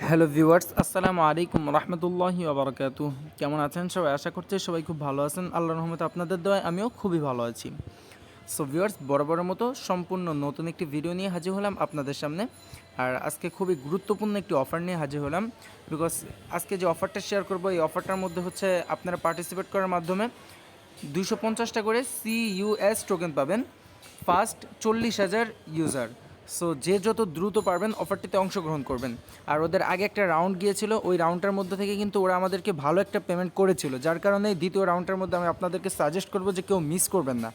Hello viewers, আসসালামু আলাইকুম রহমতুল্লাহি ওবরাকাতুহ। কেমন আছেন সবাই? আশা করছি সবাই খুব ভালো আছেন। আল্লাহর রহমতে আপনাদের দয়ায় আমিও খুবই ভালো আছি। সো ভিউয়ার্স, বরাবরের মতো সম্পূর্ণ নতুন একটি ভিডিও নিয়ে হাজির হলাম আপনাদের সামনে। আর আজকে খুবই গুরুত্বপূর্ণ একটি অফার নিয়ে হাজির হলাম। বিকজ আজকে যে অফারটা শেয়ার করব, এই অফারটার মধ্যে হচ্ছে আপনারা পার্টিসিপেট করার মাধ্যমে 250টা করে CUS টোকেন পাবেন ফার্স্ট 40,000 ইউজার। সো যে যত দ্রুত পারবেন অফারটিতে অংশগ্রহণ করবেন। আর ওদের আগে একটা রাউন্ড গিয়েছিল, ওই রাউন্ডটার মধ্যে থেকে কিন্তু ওরা আমাদেরকে ভালো একটা পেমেন্ট করেছিল, যার কারণে দ্বিতীয় রাউন্ডটার মধ্যে আমি আপনাদেরকে সাজেস্ট করবো যে কেউ মিস করবেন না।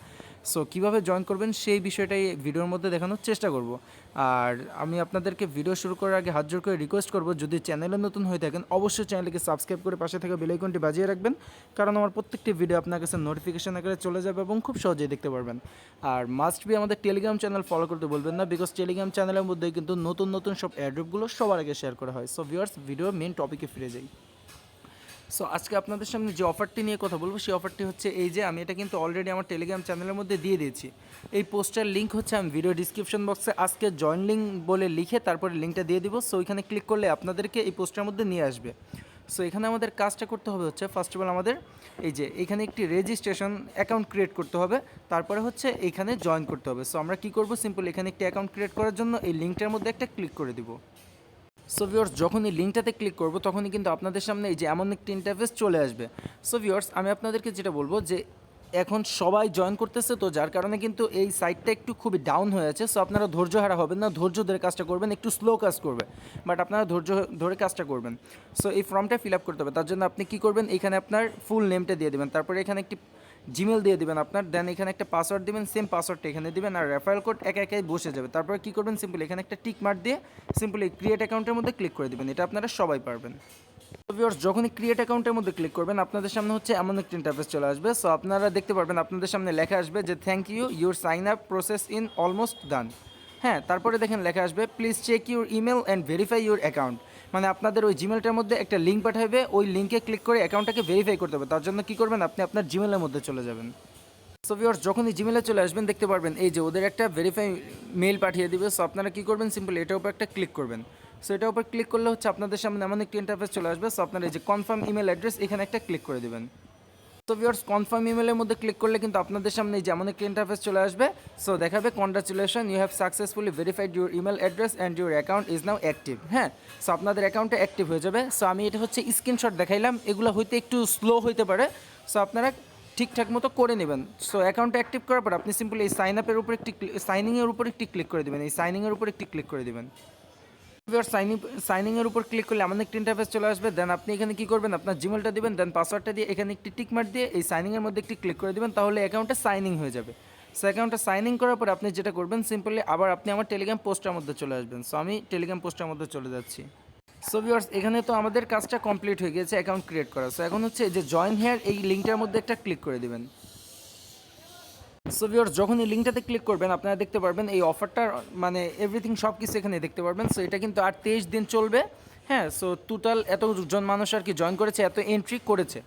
সো কীভাবে জয়েন করবেন সেই বিষয়টাই ভিডিওর মধ্যে দেখানোর চেষ্টা করব। আর আমি আপনাদেরকে ভিডিও শুরু করার আগে হাত জোর করে রিকোয়েস্ট করব, যদি চ্যানেলে নতুন হয়ে থাকেন অবশ্যই চ্যানেলকে সাবস্ক্রাইব করে পাশে থাকা বেল আইকনটি বাজিয়ে রাখবেন, কারণ আমার প্রত্যেকটি ভিডিও আপনার কাছে নোটিফিকেশন আকারে চলে যাবে এবং খুব সহজেই দেখতে পারবেন। আর মাস্ট বি আমাদের টেলিগ্রাম চ্যানেল ফলো করতে বলবেন না, বিকজ টেলিগ্রাম চ্যানেলের মধ্যে কিন্তু নতুন নতুন সব এয়ারড্রপগুলো সবার আগে শেয়ার করা হয়। সো ভিউয়ার্স, ভিডিওর মেন টপিকে ফিরে যাই। সো আজকে আপনাদের সামনে যে অফারটি নিয়ে কথা বলবো সেই অফারটি হচ্ছে এই যে, আমি এটা কিন্তু অলরেডি আমার টেলিগ্রাম চ্যানেলের মধ্যে দিয়ে দিয়েছি। এই পোস্টার লিঙ্ক হচ্ছে আমি ভিডিও ডিসক্রিপশন বক্সে আজকে জয়েন লিঙ্ক বলে লিখে তারপরে লিঙ্কটা দিয়ে দিব। সো ওইখানে ক্লিক করলে আপনাদেরকে এই পোস্টার মধ্যে নিয়ে আসবে। সো এখানে আমাদের কাজটা করতে হবে হচ্ছে, ফার্স্ট অফ অল আমাদের এই যে এখানে একটি রেজিস্ট্রেশন অ্যাকাউন্ট ক্রিয়েট করতে হবে, তারপরে হচ্ছে এখানে জয়েন করতে হবে। সো আমরা কী করবো, সিম্পল এখানে একটি অ্যাকাউন্ট ক্রিয়েট করার জন্য এই লিঙ্কটার মধ্যে একটা ক্লিক করে দিব। সো ভিউয়ার্স, যখনই লিঙ্কটাতে ক্লিক করব তখনই কিন্তু আপনাদের সামনে এই যে এমন একটি ইন্টারফেস চলে আসবে। সো ভিউয়ার্স, আমি আপনাদেরকে যেটা বলবো যে এখন সবাই জয়েন করতেছে, তো যার কারণে কিন্তু এই সাইটটা একটু খুবই ডাউন হয়ে আছে। সো আপনারা ধৈর্য হারা হবেন না, ধৈর্য ধরে কাজটা করবেন, একটু স্লো কাজ করবে, বাট আপনারা ধৈর্য ধরে কাজটা করবেন। সো এই ফর্মটা ফিল আপ করতে হবে, তার জন্য আপনি কী করবেন, এখানে আপনার ফুল নেমটা দিয়ে দেবেন, তারপরে এখানে একটি জিমেল দিয়ে দেবেন আপনার, দেন এখানে একটা পাসওয়ার্ড দেবেন, সেম পাসওয়ার্ডটা এখানে দেবেন, আর রেফারেল কোড একা একাই বসে যাবে। তারপরে কী করবেন, সিম্পলি এখানে একটা টিক মার্ক দিয়ে সিম্পলি ক্রিয়েট অ্যাকাউন্টের মধ্যে ক্লিক করে দেবেন। এটা আপনারা সবাই পারবেন। ভিউয়ার্স, যখনই ক্রিয়েট অ্যাকাউন্টের মধ্যে ক্লিক করবেন আপনাদের সামনে হচ্ছে এমন একটা ইন্টারফেস চলে আসবে। সো আপনারা দেখতে পারবেন আপনাদের সামনে লেখা আসবে যে thank you, your sign up process in almost done. হ্যাঁ, তারপরে দেখেন লেখা আসবে please check your email and verify your account. মানে আপনাদের ওই জিমেলটার মধ্যে একটা লিঙ্ক পাঠাবে, ওই লিঙ্কে ক্লিক করে অ্যাকাউন্টটাকে ভেরিফাই করতে হবে। তার জন্য কী করবেন, আপনি আপনার জিমেলের মধ্যে চলে যাবেন। সো ভিউয়ার্স, যখনই জিমেলে চলে আসবেন দেখতে পারবেন এই যে ওদের একটা ভেরিফাই মেল পাঠিয়ে দিবে। সো আপনারা কী করবেন, সিম্পল এটার উপর একটা ক্লিক করবেন। সো এটার উপর ক্লিক করলে হচ্ছে আপনাদের সামনে এমন একটি ইন্টারফেস চলে আসবে। সো আপনারা এই যে কনফার্ম ইমেল অ্যাড্রেস এখানে একটা ক্লিক করে দেবেন। সো ভিউয়ার্স, কনফার্ম ইমেলের মধ্যে ক্লিক করলে কিন্তু আপনাদের সামনে এই যে এমন একটি ইন্টারফেস চলে আসবে। সো দেখাবে congratulation, you have successfully verified your email address and your account is now active. হ্যাঁ, সো আপনাদের অ্যাকাউন্টটা অ্যাক্টিভ হয়ে যাবে। সো আমি এটা হচ্ছে স্ক্রিনশট দেখাইলাম, এগুলো হইতে একটু স্লো হইতে পারে। সো আপনারা ঠিকঠাক মতো করে নেবেন। সো অ্যাকাউন্টটা অ্যাক্টিভ করার পর আপনি সিম্পলি এই সাইন আপের উপর একটি সাইনিংয়ের উপর একটি ক্লিক করে দেবেন, এই সাইনিংয়ের উপর একটি ক্লিক করে দেবেন। সাইনিংয়ের উপর ক্লিক করলে আমাদের একটি ইন্টারফেস চলে আসবে। দেন আপনি এখানে কী করবেন, আপনার জিমেলটা দিবেন, দেন পাসওয়ার্ডটা দিয়ে এখানে একটি টিক মার্ক দিয়ে এই সাইনিংয়ের মধ্যে একটি ক্লিক করে দেবেন, তাহলে অ্যাকাউন্টটা সাইনিং হয়ে যাবে। সো অ্যাকাউন্টটা সাইনিং করার পর আপনি যেটা করবেন, সিম্পলি আবার আপনি আমার টেলিগ্রাম পোস্টের মধ্যে চলে আসবেন। সো আমি টেলিগ্রাম পোস্টের মধ্যে চলে যাচ্ছি। সো ভিউয়ার্স, এখানে তো আমাদের কাজটা কমপ্লিট হয়ে গিয়েছে অ্যাকাউন্ট ক্রিয়েট করা। সো এখন হচ্ছে যে জয়েন হেয়ার, এই লিঙ্কটার মধ্যে একটা ক্লিক করে দেবেন। সো ভিউয়ার্স, যখন এই লিঙ্কটাতে ক্লিক করবেন আপনারা দেখতে পারবেন এই অফারটার মানে এভরিথিং সব কিছু এখানে দেখতে পারবেন। সো এটা কিন্তু আর 23 দিন চলবে। হ্যাঁ, সো টোটাল এতজন মানুষ আর কি জয়েন করেছে, এত এন্ট্রি করেছে।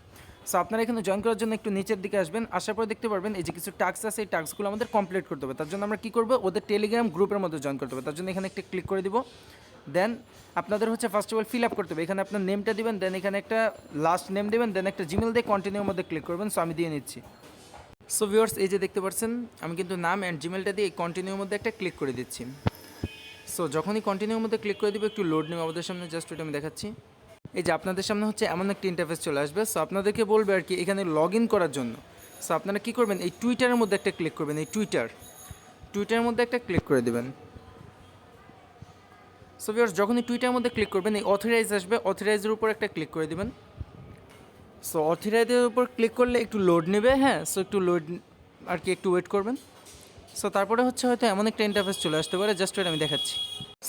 সো আপনারা এখানে জয়েন করার জন্য একটু নিচের দিকে আসবেন, আসার পরে দেখতে পারবেন এই যে কিছু টাস্ক আছে, এই টাস্কগুলো আমাদের কমপ্লিট করতে হবে। তার জন্য আমরা কী করবো, ওদের টেলিগ্রাম গ্রুপের মধ্যে জয়েন করতে হবে। তার জন্য এখানে একটা ক্লিক করে দিব। দেন আপনাদের হচ্ছে first of all fill up করতে হবে, এখানে আপনার নেমটা দিবেন, দেন এখানে একটা লাস্ট নেম দেবেন, দেন একটা জিমেল দিয়ে কন্টিনিউর মধ্যে ক্লিক করবেন। সো আমি দিয়ে নিচ্ছি। সো ভিউয়ার্স, এই যে দেখতে পাচ্ছেন আমি কিন্তু নাম অ্যান্ড জিমেলটা দিয়ে এই কন্টিনিউর মধ্যে একটা ক্লিক করে দিচ্ছি। সো যখনই কন্টিনিউর মধ্যে ক্লিক করে দিব একটু লোড নেব আমাদের সামনে, জাস্ট ওইটা আমি দেখাচ্ছি। এই যে আপনাদের সামনে হচ্ছে এমন একটা ইন্টারফেস চলে আসবে। সো আপনাদেরকে বলবে আর কি এখানে লগ ইন করার জন্য। সো আপনারা কী করবেন, এই টুইটারের মধ্যে একটা ক্লিক করবেন, এই টুইটারের মধ্যে একটা ক্লিক করে দেবেন। সো ভিউয়ার্স, যখনই টুইটারের মধ্যে ক্লিক করবেন এই অথরাইজ আসবে, অথরাইজের উপর একটা ক্লিক করে দেবেন। সো অথরাইজের উপর ক্লিক করলে একটু লোড নেবে। হ্যাঁ, সো একটু লোড আর কি, একটু ওয়েট করবেন। সো তারপরে হচ্ছে হয়তো এমন একটা ইন্টারফেস চলে আসতে পারে, জাস্ট ওটা আমি দেখাচ্ছি।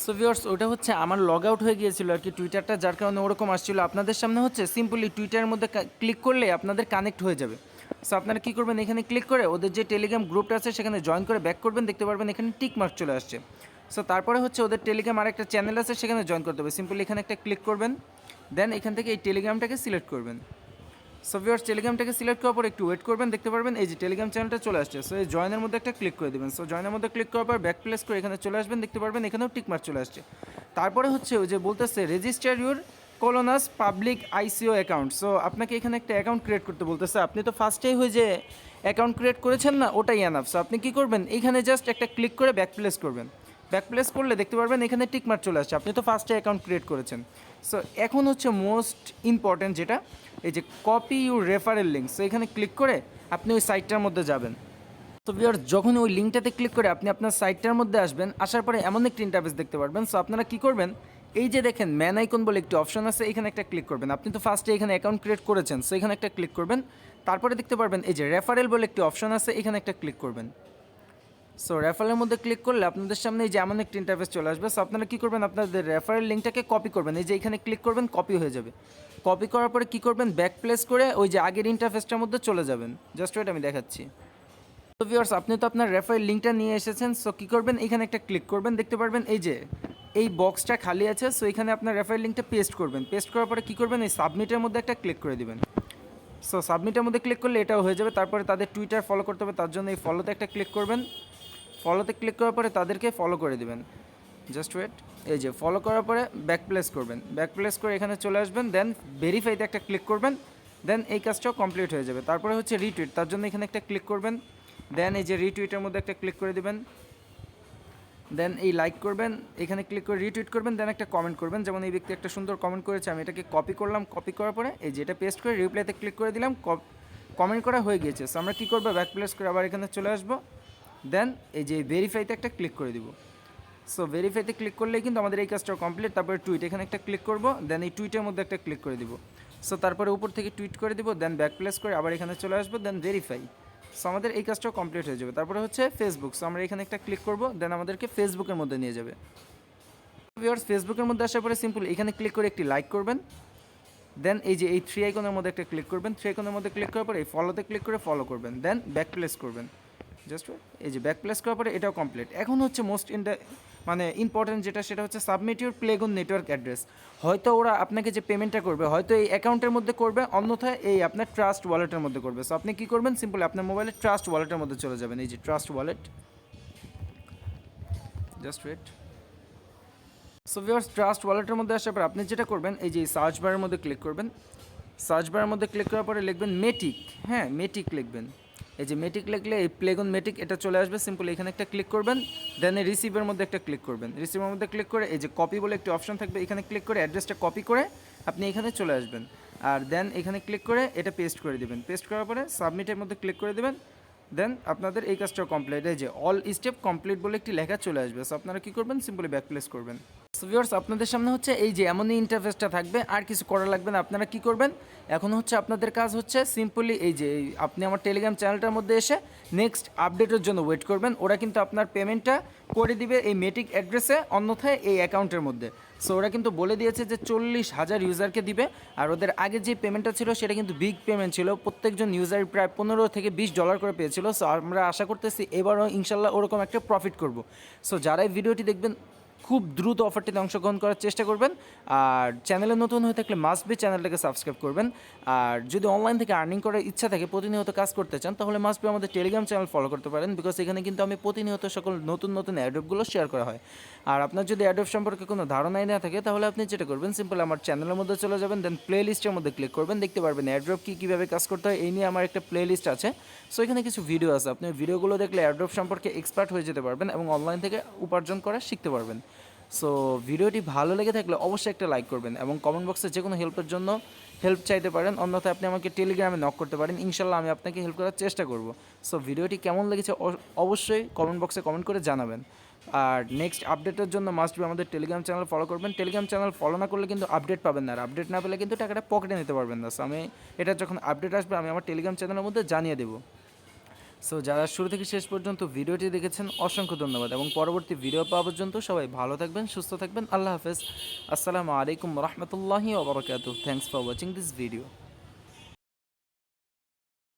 সো ভিউয়ার্স, ওটা হচ্ছে আমার লগ আউট হয়ে গিয়েছিল আর কি টুইটারটা, যার কারণে ওরকম আসছিল। আপনাদের সামনে হচ্ছে সিম্পলি টুইটারের মধ্যে ক্লিক করলে আপনাদের কানেক্ট হয়ে যাবে। সো আপনারা কী করবেন, এখানে ক্লিক করে ওদের যে টেলিগ্রাম গ্রুপটা আছে সেখানে জয়েন করে ব্যাক করবেন, দেখতে পারবেন এখানে টিক মার্ক চলে আসছে। সো তারপরে হচ্ছে ওদের টেলিগ্রাম আর একটা চ্যানেল আছে সেখানে জয়েন করতে হবে, সিম্পলি এখানে একটা ক্লিক করবেন, দেন এখান থেকে এই টেলিগ্রামটাকে সিলেক্ট করবেন। সো ভিউয়ার্স, টেলিগ্রামটাকে সিলেক্ট করার পর একটু ওয়েট করবেন, দেখতে পারবেন এই যে টেলিগ্রাম চ্যানেলটা চলে আসছে। সো এই জয়েনের মধ্যে একটা ক্লিক করে দেবেন। সো জয়েনের মধ্যে ক্লিক করার পর ব্যাক প্লেস করে এখানে চলে আসবেন, দেখতে পারবেন এখানেও টিকমার্ক চলে আসছে। তারপরে হচ্ছে ওই যে বলতেছে রেজিস্টার ইউর কোলোনাস পাবলিক আইসিও অ্যাকাউন্ট। সো আপনাকে এখানে একটা অ্যাকাউন্ট ক্রিয়েট করতে বলতেছে। আপনি তো ফার্স্টেই হয়ে যে অ্যাকাউন্ট ক্রিয়েট করেছেন না, ওটাই এনাফ। সো আপনি কী করবেন, এইখানে জাস্ট একটা ক্লিক করে ব্যাক প্লেস করবেন। ব্যাক প্লেস করলে দেখতে পারবেন এখানে টিকমার্ক চলে আসছে, আপনি তো ফার্স্টে অ্যাকাউন্ট ক্রিয়েট করেছেন। সো এখন হচ্ছে মোস্ট ইম্পর্ট্যান্ট যেটা, এই যে copy your referral link. So এখানে ক্লিক করে আপনি ওই সাইটটার মধ্যে যাবেন। তো ভিউয়ার্স, যখন ওই লিঙ্কটাতে ক্লিক করে আপনি আপনার সাইটটার মধ্যে আসবেন, আসার পরে এমন একটি ইন্টারফেস দেখতে পারবেন। সো আপনারা কী করবেন, এই যে দেখেন ম্যান আইকন বলে একটি অপশন আছে, এখানে একটা ক্লিক করবেন। আপনি তো ফার্স্টে এখানে অ্যাকাউন্ট ক্রিয়েট করেছেন, সো এখানে একটা ক্লিক করবেন। তারপরে দেখতে পারবেন এই যে রেফারেল বলে একটি অপশন আছে, এখানে একটা ক্লিক করবেন। সো রেফারেলের মধ্যে ক্লিক করলে আপনাদের সামনে এই যে এমন একটি ইন্টারফেস চলে আসবে। সো আপনারা কী করবেন, আপনাদের রেফারেল লিঙ্কটাকে কপি করবেন। এই যে এখানে ক্লিক করবেন, কপি হয়ে যাবে। কপি করার পরে কী করবেন, ব্যাক প্লেস করে ওই যে আগের ইন্টারফেসটার মধ্যে চলে যাবেন। জাস্ট ওয়েট, আমি দেখাচ্ছি। তো ভিউয়ার্স, আপনি তো আপনার রেফারেল লিঙ্কটা নিয়ে এসেছেন। সো কী করবেন, এখানে একটা ক্লিক করবেন। দেখতে পারবেন এই যে এই বক্সটা খালি আছে। সো এখানে আপনার রেফারেল লিঙ্কটা পেস্ট করবেন। পেস্ট করার পরে কী করবেন, এই সাবমিটের মধ্যে একটা ক্লিক করে দিবেন। সো সাবমিটের মধ্যে ক্লিক করলে এটাও হয়ে যাবে। তারপরে তাদের টুইটার ফলো করতে হবে, তার জন্য এই ফলোতে একটা ক্লিক করবেন। ফলোতে ক্লিক করার পরে তাদেরকে ফলো করে দিবেন। জাস্ট ওয়েট, এই যে ফলো করার পরে ব্যাক প্লেস করবেন। ব্যাক প্লেস করে এখানে চলে আসবেন, দেন ভেরিফাইতে একটা ক্লিক করবেন। দেন এই কাজটাও কমপ্লিট হয়ে যাবে। তারপরে হচ্ছে রিটুইট, তার জন্য এখানে একটা ক্লিক করবেন। দেন এই যে রিটুইটের মধ্যে একটা ক্লিক করে দিবেন। দেন এই লাইক করবেন, এখানে ক্লিক করে রিটুইট করবেন। দেন একটা কমেন্ট করবেন, যেমন এই ব্যক্তি একটা সুন্দর কমেন্ট করেছে, আমি এটাকে কপি করলাম। কপি করার পরে এই যে এটা পেস্ট করে রিপ্লাইতে ক্লিক করে দিলাম। কমেন্ট করা হয়ে গিয়েছে। সো আমরা কী করবো, ব্যাক প্লেস করে আবার এখানে চলে আসবো। দেন এই যে ভেরিফাইতে একটা ক্লিক করে দিব। সো ভেরিফাইতে ক্লিক করলেই কিন্তু আমাদের এই কাজটা কমপ্লিট। তারপরে টুইট, এখানে একটা ক্লিক করব। দেন এই টুইটের মধ্যে একটা ক্লিক করে দিব। সো তারপরে উপর থেকে টুইট করে দিব। দেন ব্যাক প্লেস করে আবার এখানে চলে আসবো। দেন ভেরিফাই। সো আমাদের এই কাজটাও কমপ্লিট হয়ে যাবে। তারপরে হচ্ছে ফেসবুক। সো আমরা এখানে একটা ক্লিক করব। দেন আমাদেরকে ফেসবুকের মধ্যে নিয়ে যাবে। ভিউয়ার্স, ফেসবুকের মধ্যে আসার পরে সিম্পল এখানে ক্লিক করে একটি লাইক করবেন। দেন এই যে এই থ্রি আইকনের মধ্যে একটা ক্লিক করবেন। থ্রি আইকনের মধ্যে ক্লিক করার পরে এই ফলোতে ক্লিক করে ফলো করবেন। দেন ব্যাক প্লেস করবেন। জাস্ট এই যে ব্যাক প্লেস করার পরে এটাও কমপ্লিট। এখন হচ্ছে মোস্ট ইম্পর্টেন্ট যেটা, সেটা হচ্ছে সাবমিট ইউর প্লেগুন নেটওয়ার্ক অ্যাড্রেস। হয়তো ওরা আপনাকে যে পেমেন্টটা করবে, হয়তো এই অ্যাকাউন্টের মধ্যে করবে, অন্যথায় এই আপনার ট্রাস্ট ওয়ালেটের মধ্যে করবে। সো আপনি কী করবেন, সিম্পল আপনার মোবাইলে ট্রাস্ট ওয়ালেটের মধ্যে চলে যাবেন। এই যে Trust Wallet, just wait. So viewers, Trust ওয়ালেটের মধ্যে আসার পর আপনি যেটা করবেন, এই যে সার্চ বারের মধ্যে ক্লিক করবেন। সার্চ বারের মধ্যে ক্লিক করার পরে লিখবেন মেটিক। হ্যাঁ, মেটিক লিখবেন। এই যে মেটিক লিখলে এই প্লেগুন মেটিক এটা চলে আসবে। সিম্পল এখানে একটা ক্লিক করবেন। দেন এই রিসিভের মধ্যে একটা ক্লিক করবেন। রিসিভের মধ্যে ক্লিক করে এই যে কপি বলে একটি অপশন থাকবে, এখানে ক্লিক করে অ্যাড্রেসটা কপি করে আপনি এখানে চলে আসবেন। আর দেন এখানে ক্লিক করে এটা পেস্ট করে দেবেন। পেস্ট করার পরে সাবমিটের মধ্যে ক্লিক করে দেবেন। দেন আপনাদের এই কাজটা কমপ্লিট। এই যে অল স্টেপ কমপ্লিট বলে একটি লেখা চলে আসবে। সো আপনারা কী করবেন, সিম্পলি ব্যাক প্লেস করবেন। সো ভিউয়ার্স, আপনাদের সামনে হচ্ছে এই যে এমনই ইন্টারফেসটা থাকবে, আর কিছু করা লাগবে না। আপনারা কী করবেন, এখন হচ্ছে আপনাদের কাজ হচ্ছে সিম্পলি এই যে আপনি আমার টেলিগ্রাম চ্যানেলটার মধ্যে এসে নেক্সট আপডেটের জন্য ওয়েট করবেন। ওরা কিন্তু আপনার পেমেন্টটা করে দিবে এই মেটিক অ্যাড্রেসে, অন্যথায় এই অ্যাকাউন্টের মধ্যে। সো ওরা কিন্তু বলে দিয়েছে যে 40,000 ইউজারকে দিবে। আর ওদের আগে যে পেমেন্টটা ছিল সেটা কিন্তু বিগ পেমেন্ট ছিল, প্রত্যেকজন ইউজার প্রায় $15 থেকে $20 করে পেয়েছিল। সো আমরা আশা করতেছি এবারও ইনশাল্লাহ ওরকম একটা প্রফিট করব। সো যারাই ভিডিওটি দেখবেন খুব দ্রুত অফারটিতে অংশগ্রহণ করার চেষ্টা করবেন। আর চ্যানেলে নতুন হয়ে থাকলে মাস্ট বি চ্যানেলটাকে সাবস্ক্রাইব করবেন। আর যদি অনলাইন থেকে আর্নিং করার ইচ্ছা থাকে, প্রতিনিয়ত কাজ করতে চান, তাহলে মাস্ট বি আমাদের টেলিগ্রাম চ্যানেল ফলো করতে পারেন। বিকজ এখানে কিন্তু আমি প্রতিনিয়ত সকল নতুন নতুন অ্যাড্রপগুলো শেয়ার করা হয়। আর আপনার যদি অ্যাড্রপ সম্পর্কে কোনো ধারণাই না থাকে, তাহলে আপনি যেটা করবেন, সিম্পল আমার চ্যানেলের মধ্যে চলে যাবেন। দেন প্লে লিস্টের মধ্যে ক্লিক করবেন। দেখতে পারবেন অ্যাড্রপ কীভাবে কাজ করতে হয়, এই নিয়ে আমার একটা প্লে লিস্ট আছে। সো এখানে কিছু ভিডিও আছে, আপনি ভিডিওগুলো দেখলে অ্যাড্রপ সম্পর্কে এক্সপার্ট হয়ে যেতে পারবেন এবং অনলাইন থেকে উপার্জন করা শিখতে পারবেন। সো ভিডিওটি ভালো লেগে থাকলে অবশ্যই একটা লাইক করবেন এবং কমেন্ট বক্সে যে কোনো হেল্পের জন্য হেল্প চাইতে পারেন, অন্যথায় আপনি আমাকে টেলিগ্রামে নক করতে পারেন। ইনশাল্লাহ আমি আপনাকে হেল্প করার চেষ্টা করব। সো ভিডিওটি কেমন লেগেছে অবশ্যই কমেন্ট বক্সে কমেন্ট করে জানাবেন। আর নেক্সট আপডেটের জন্য মাস্ট বি আমাদের টেলিগ্রাম চ্যানেল ফলো করবেন। টেলিগ্রাম চ্যানেল ফলো না করলে কিন্তু আপডেট পাবেন না, আর আপডেট না পেলে কিন্তু টাকাটা পকেটে নিতে পারবেন না। সো আমি এটা যখন আপডেট আসবে আমি আমার টেলিগ্রাম চ্যানেলের মধ্যে জানিয়ে দেবো। সো যারা শুরু থেকে শেষ পর্যন্ত ভিডিওটি দেখেছেন অসংখ্য ধন্যবাদ এবং পরবর্তী ভিডিও পাওয়া পর্যন্ত সবাই ভালো থাকবেন, সুস্থ থাকবেন। আল্লাহ হাফেজ। আসসালামু আলাইকুম রহমতুল্লাহি ওয়া বারাকাতুহু। Thanks for watching this video.